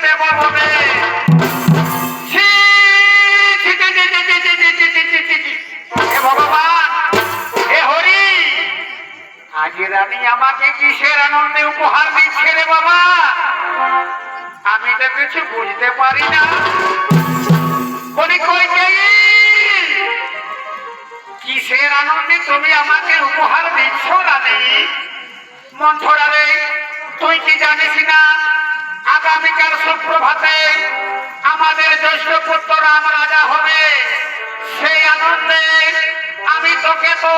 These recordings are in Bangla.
দেব বলে ভগবান, হে হরি, আজ রানী আমাকে কিসের আনন্দে উপহার দিচ্ছে রে বাবা? আমি তো কিছু বুঝতে পারি না। বলি কই কিসের আনন্দে তুমি আমাকে উপহার দিচ্ছ রানী? মন্থরা রে, তুই কি জানিস না আগামীকাল সুপ্রভাতে আমাদের জ্যৈষ্ঠ পুত্র রাম রাজা হবে? সেই আনন্দে আমি তোকে তো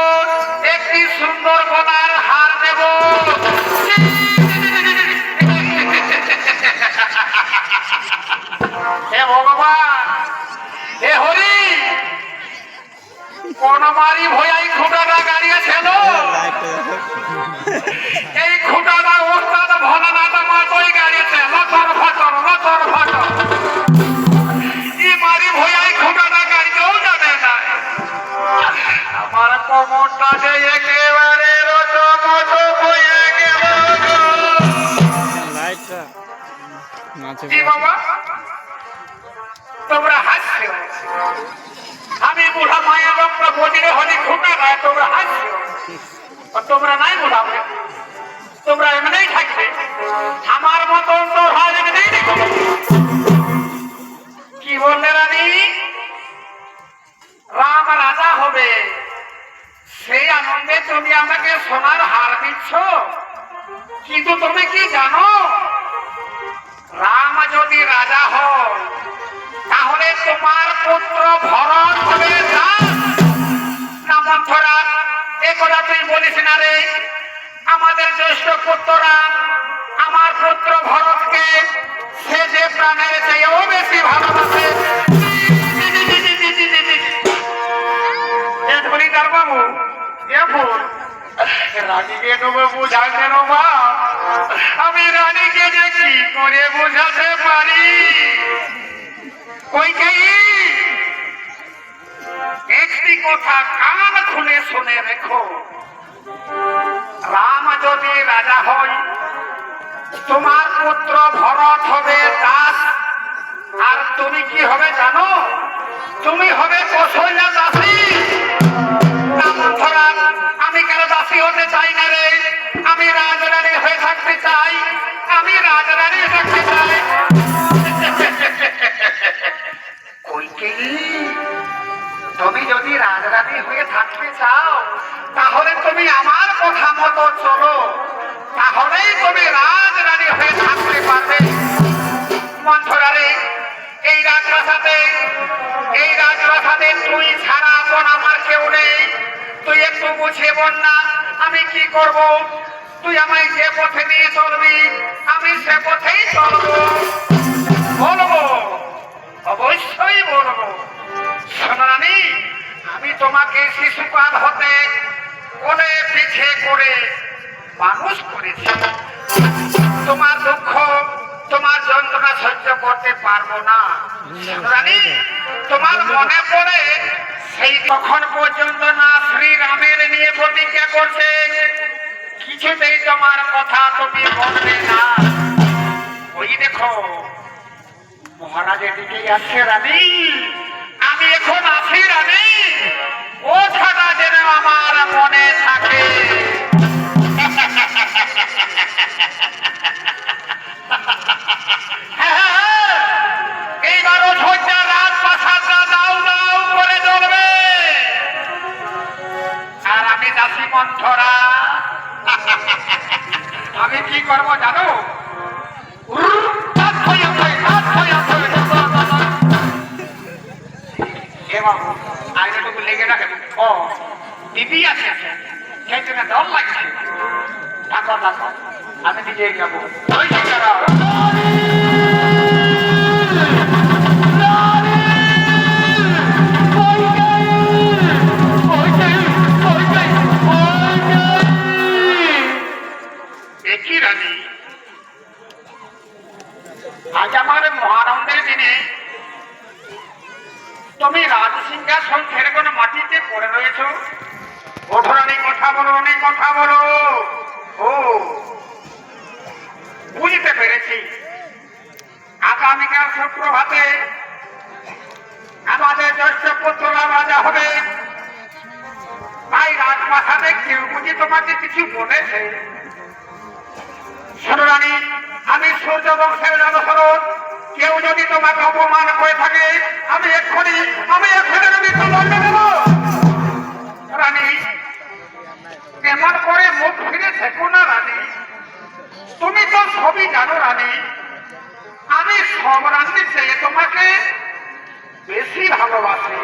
একটি সুন্দর গলার হার দেব। হে ভগবান, হে হরি, কোন মারি ভয়াই খুঁটাটা গাড়িয়েছিল? এই খুঁটাটা ওস্তাদ ভোলানাথ মাতই গাড়িয়েছে। লতর ফটর লতর ফটর এই মারি ভয়াই খুঁটাটা গাড়িতেও জানে না। আমার কোমরটা যে একেবারে রটমট হয়ে গেল। জি বাবা, তোমরা হাসছো। আমি বুড়া মায়ের রক্ত বজিরে হলি খুঁটা গায়ে তোমরা হাসছো। তোমরা নাই বুঝাবে, তোমরা এমনিই থাকবে। আমার মতন তো হাজ এমনি কি বললে রানী? রাম রাজা হবে, সেই আনন্দে তুমি আমাকে সোনার হার দিচ্ছ। কিন্তু তুমি কি জানো, রাম যদি রাজা হয় তাহলে তোমার পুত্র ভরত হবে দাস। না মন্থরা, এ কথা তুই বলিস না রে। আমাদের জ্যেষ্ঠ পুত্র রাম আমার পুত্র ভরতকে সে যে প্রাণের চেয়েও বেশি ভালোবাসে। ধরিদার বাবু, এ ভুল রানীকে তুমি বুঝাতে নেবা। আমি রানীকে যে কি করে বুঝাতে পারি? একটি কথা কান খুলে শুনে রেখো, রাম যদি রাজা হয় তোমার পুত্র ভরত হবে দাস। আর তুমি কি হবে জানো? তুমি হবে কৌশল্যা দাসী। আমি কেন দাসী হতে চাই না রে? আমি রাজরানী হয়ে থাকতে চাই। আমি রাজরানী থাকতে চাই। তুমি যদি রাজরানী হয়ে থাকতে চাও তাহলে তুমি আমার কথা মতো চলো, তাহলেই তুমি রাজরানী হয়ে থাকতে পারবে। মন্থরা রে, এই রাজপ্রাসাদে তুই ছাড়া এখন আমার কেউ নেই। তুই একটু বুঝিয়ে বল না আমি কি করব? তুই আমায় যে পথে নিয়ে চলবি আমি সে পথেই চলবো। বলবো, অবশ্যই বলবো। সোনারানী, আমি তোমাকে শিশুকাল হতে কোলে পিঠে করে মানুষ করেছি। তোমার দুঃখ, তোমার যন্ত্রণা সহ্য করতে পারবো না। সোনারানী, তোমার মনে পড়ে সেই তখন পর্যন্ত না শ্রীরামের নিয়ে প্রতিজ্ঞা করছে, কিছুতেই তোমার কথা তুমি বলবে না। ওই দেখো মহারাজের দিকে যাচ্ছে রানী। আমি এখন আছি রানী, ও ছাড়া যেন আমার মনে থাকে। এইবারও ধৈর্য রাজপ্রাসাদটা দাউ দাউ করে জ্বলবে। আর আমি দাসী মন্থরা, আমি কি করবো জানো? আইনাটুকু লেগে রাখে। ও দিদি আছে, সেই জন্য দল লাগছে। থাকো থাকো, আমি নিজেই যাবো। একই রানী, আজ আমার মহানন্দের দিনে তুমি রাজসিংহাসন ছেড়ে কোনো মাটিতে পড়ে রয়েছ। ওঠো রানী, কথা বলো রানী, কথা বলো। ও বুঝতে পেরেছি, আগামীকাল সুপ্রভাতে আমাদের জ্যেষ্ঠ পুত্ররা রাজা হবে। তাই রাজমাথাতে কেউ বুঝি তোমাকে কিছু বলেছে? শোনো রানী, আমি সূর্য বংশের জনস্রোত, কেউ যদি তোমাকে অপমান করে থাকে আমি এক্ষুনি যদি দণ্ড দেব। রানী, এমন করে মুখ ফিরে থেকো না রানী, তুমি তো সবই জানো রানী। আমি সব রাত্রি চেয়ে তোমাকে বেশি ভালোবাসি।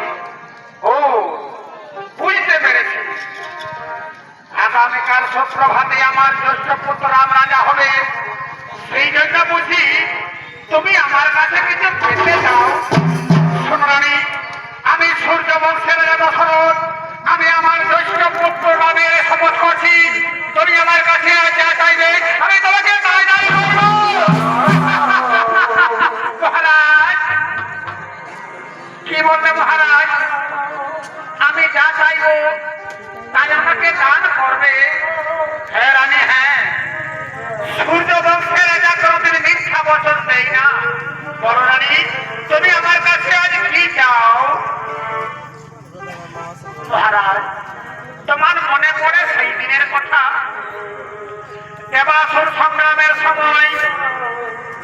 ও, বুঝতে পেরেছি। আগামীকাল সুপ্রভাতে আমার জ্যেষ্ঠ পুত্র রাম রাজা হবে, সেই জন্য বুঝি তুমি আমার কাছে কিছু পেতে চাও। শোনো রানী, আমি সূর্য বংশের দশরথ, আমি আমার জ্যেষ্ঠ পুত্র রামের শপথ করছি, তুমি আমার কাছে যা চাইবে আমি তোমাকে তাই দান করব। মহারাজ, কি বলবে মহারাজ? আমি যা চাইব তাই আমাকে দান করবে? হ্যাঁ রানী, হ্যাঁ। সূর্য বংশের রাজা কোনদিন মিথ্যা বচন দেই না। বলো রানী, তুমি আমার কাছে আজ কি চাও? মহারাজ, তোমার মনে পড়ে সেই দিনের কথা? দেবাসুর সংগ্রামের সময়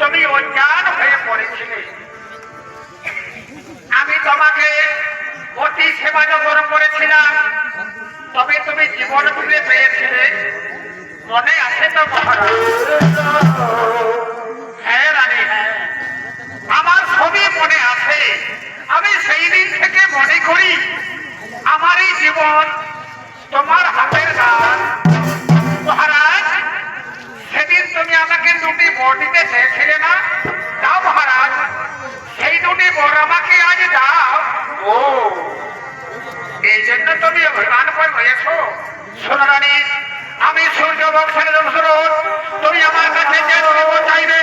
তুমি অজ্ঞান হয়ে পড়েছিলে, আমি তোমাকে অতি সেবা যত্ন করেছিলাম, তবে তুমি জীবন ফিরে পেয়েছিলে, মনে আছে তো মহারাজ? হ্যাঁ রানী, হ্যাঁ, আমার সবই মনে আছে। আমি সেই দিন থেকে মনে করি আমার এই জীবন তোমার হাতের গান। মহারাজ, সেদিন তুমি আমাকে দুটি বর দিতে চেয়েছিলে না? দাও মহারাজ, সেই দুটি বর আমাকে আজ দাও। ও, এই জন্য তুমি অভিমান করে রয়েছ? শোনো রানী, আমি সূর্য বংশের দশরথ, তুমি আমার কাছে যে বর চাইবে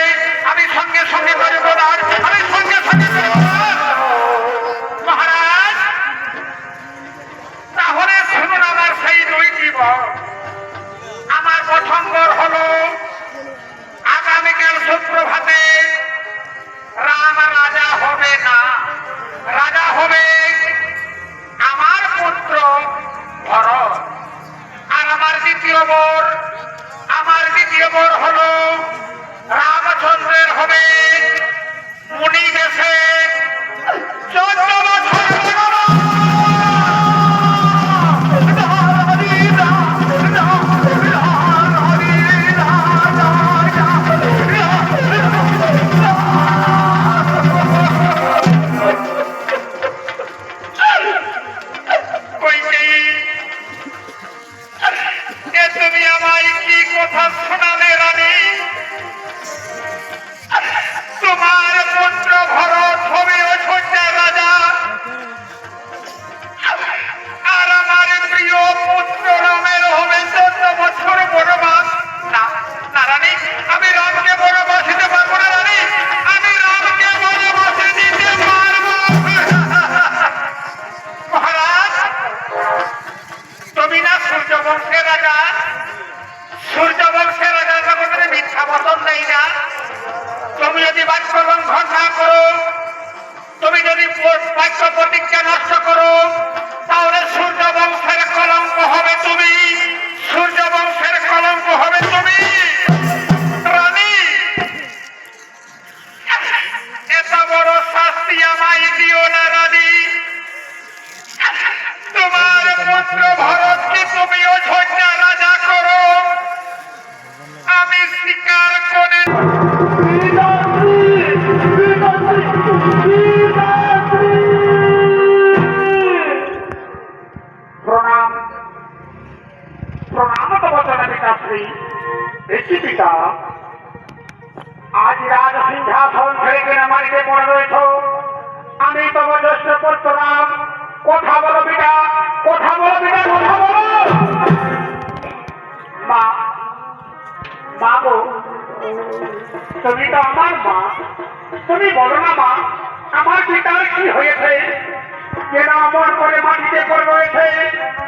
আমি সঙ্গে সঙ্গে করব দান, আমি সঙ্গে সঙ্গে করব। মহারাজ, তাহলে শুনুন আমার সেই দুইটি বর। আমার প্রথম বর হলো আগামীকাল সুপ্রভাতে রাম রাজা হবে না, রাজা হবে আমার পুত্র ভরত। আর আমার দ্বিতীয় বর হলো রামচন্দ্রের হবে মুনি দেশে 14 বছর বনবাস। তুমি আমায় কি কথা শোনালে রানী? তোমার পুত্র ভরত হবে অযোধ্যা রাজা, আর আমার প্রিয় পুত্র রামের হবে 14 বছর বনবাস। না না রানী, আমি রামকে বনবাস দিতে পারবো না রানী, আমি রামকে বনবাস দিতে পারবো। মহারাজ, তুমি না সূর্য বংশের রাজা, সূর্য বংশের রাজা জগতের মিথ্যা বচন দেই না। তুমি যদি বাক্য লঙ্ঘন না করো, তুমি যদি বাক্য প্রতিজ্ঞা নষ্ট করো, তাহলে সূর্য বংশের কলঙ্ক হবে তুমি, সূর্য বংশের কলঙ্ক হবে তুমি। রানী, এত বড় শাস্তি আমায় দিও না রানী। তোমার পুত্র ভরতকে তুমি অযোধ্যা রাজা করো, আমি স্বীকার করে। প্রণাম, প্রণাম পিতাশ্রী। দেখি পিতা, আজ রাজ সিংহাসন ছেড়ে কিনা মাটিতে পড়ে রয়েছ, আমি তোমার জ্যেষ্ঠ পুত্র রাম। কথা বলো পিতা, কথা বলো পিতা, কথা বলো। মা, মা গো, তুমি তো আমার মা, তুমি বলো না মা, আমার পিতার কি হয়েছে, কেন অমর করে মাটিতে পড়ে রয়েছে?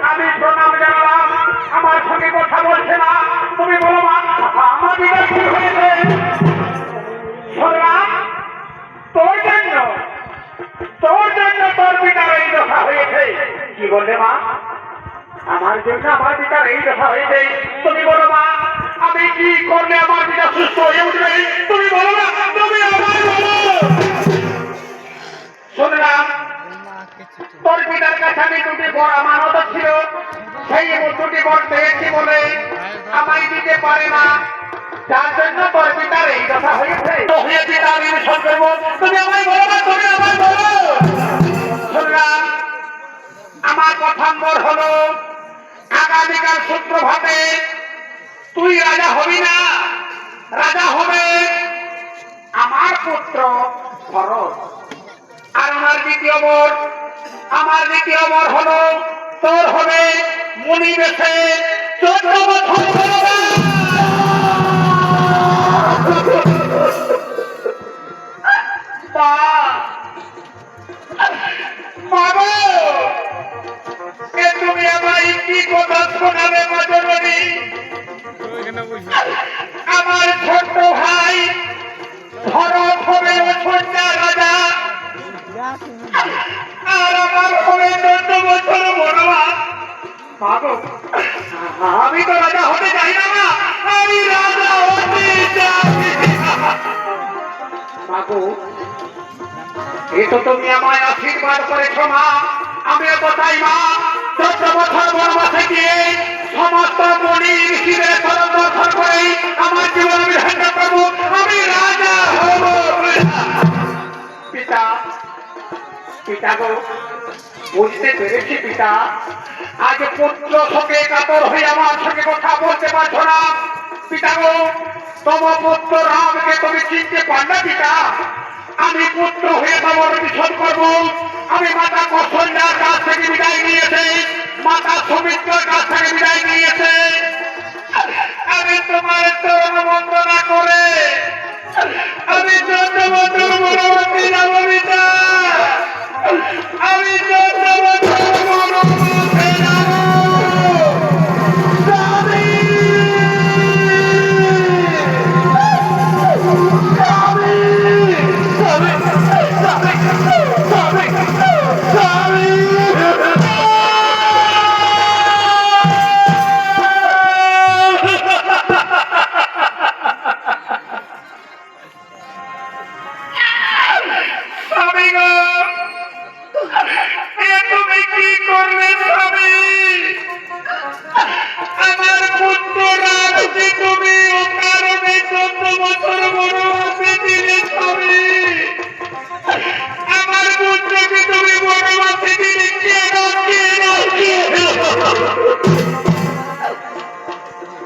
আমি প্রণাম জানালাম, আমার সঙ্গে কথা বলছে না। তুমি বলো মা, আমার পিতার কি হয়েছে? শুনলাম কথা হয়েছে তুমি বলো মা আমি কি করলে আমার পিতা সুস্থ হয়ে উঠবে তুমি বলো না তুমি আমায় বলো শুনলাম তোর পিতার কাছে আমি দুটি বড় আমানত ছিল সেই দুটি বড় পেয়েছি বলে আমায় দিতে পারে না যার জন্য তোর পিতার এই কথা হয়েছে তো হয়ে পিতা আমি সব করবো তুমি আমায় বলো না তুমি আমায় বলো শুনলাম আমার কথাম্বর হলো আগামীকাল সূত্রভাবে তুই রাজা হবি না রাজা হবে আমার পুত্র ভরত আর আমার দ্বিতীয় বর হলো তোর হবে মুনি বেশে 14 বছর তুমি আমায় কি কথা শোনাবে মজনী আমার ছোট ভাই ভরত হবে অযোধ্যা রাজা আর আমার হবে 14 বছর বনবাস আমি তো রাজা হতে চাই না আমি রাজা হতে চাই বাবু এই তো তুমি আমায় আশীর্বাদ করেছ মা আমিও তো চাই মা 14 বছর বনবাসে গিয়ে সমস্ত মণি ঋষিদের চরণ দর্শন করে আমার জীবন আমি ধ্যান করবো আমি রাজা হব পিতা পিতা গো বুঝতে পেরেছি পিতা আজ পুত্র শোকে কাতর হয়ে আমার সঙ্গে কথা বলতে পারছো না পিতা গো তোমার পুত্র রামকে তুমি চিনতে পারলে পিতা আমি পুত্র হয়ে তোমার অভিশোধ করবো আমি মাতা কৌশল্যার কাছ থেকে বিদায় নিয়েছে মাতা সুমিত্রার কাছ থেকে বিদায় নিয়েছে আমি তোমার চরণ বন্দনা করে আমি চন্দ্রবন্ধুর মনোমন্ত্রী যাবো পিতা আমি চন্দ্রবন্ধুর মনোমন্ত্রী যাবো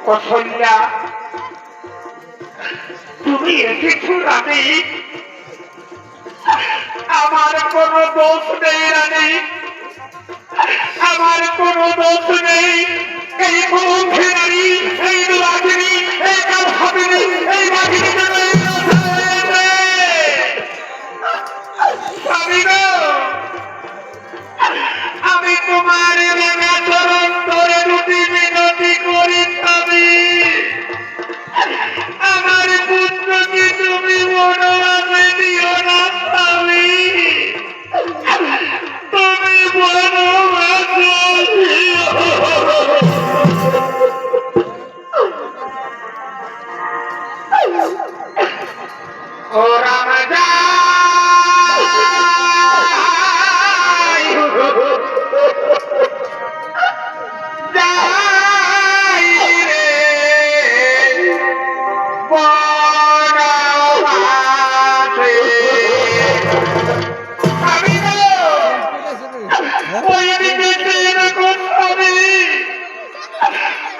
কৌশল্যা তুমি এসেছো রানী আমার কোনো দোষ নেই রানী আমার কোনো দোষ নেই এই মুখে নারী এই রাগিনী এই কালহাবিনী এই রাগিনী আমি তোমার চরণ ধরে দুটি মিনতি করি আমার পুত্রকে তুমি বনবাসে দিও না স্বামী তুমি বনবাসে ও রাম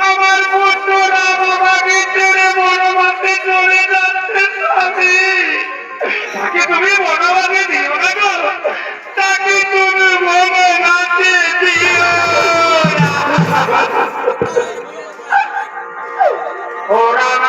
আমার পুত্র রাম আমাকে ছেড়ে বনবাসে চলে যাচ্ছে স্বামী তাকে তুমি বনবাসে দিও না গো তাকে তুমি বনবাসে দিও ও রাম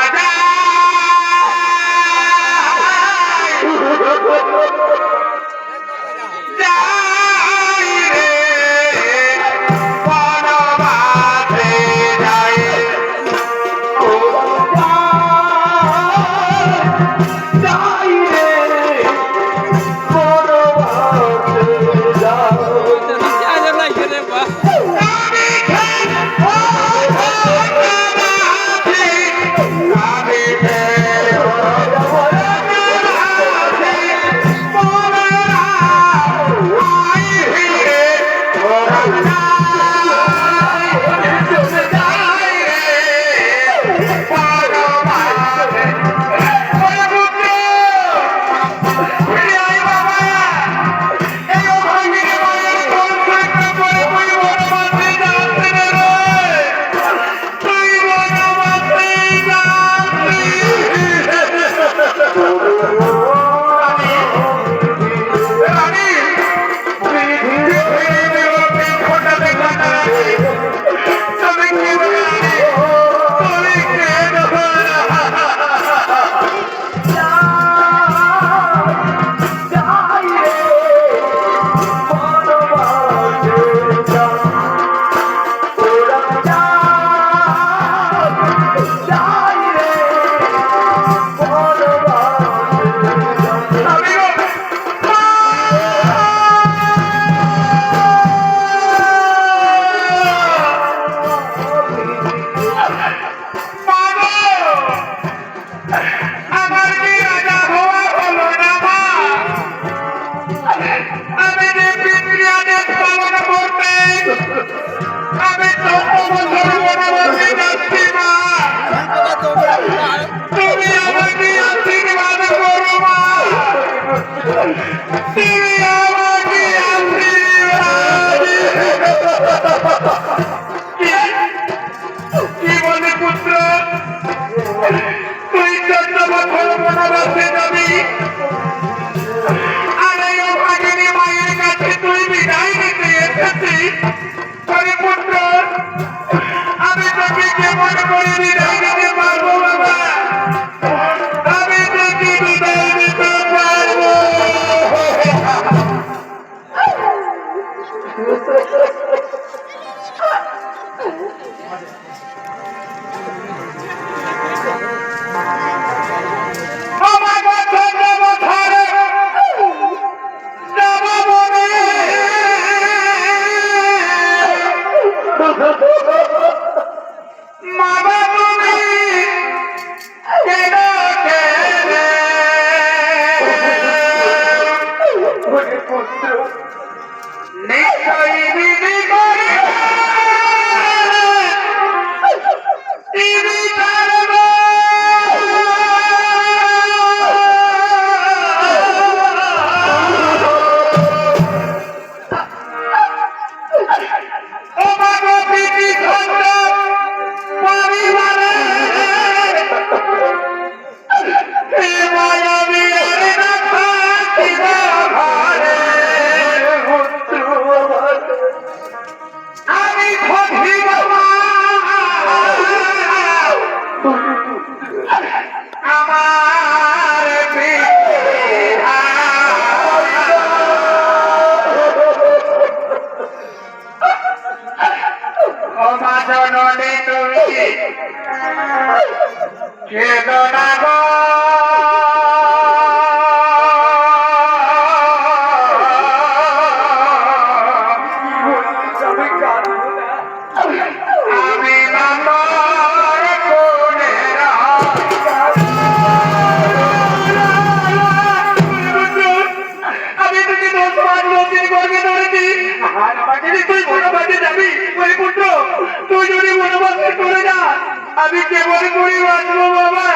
আমি কেমন করে বাঁচবো বাবা,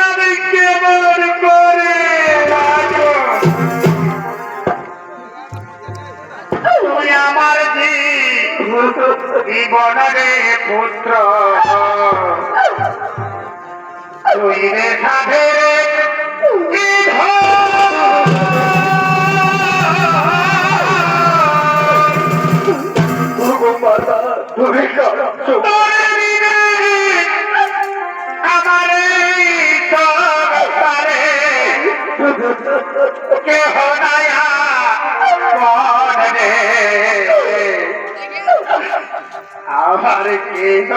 আমি কেমন করে তুই আমার জীবনে পুত্র, তুই রে সাধে তুমি কেহ নায়া মনে আমার কেহ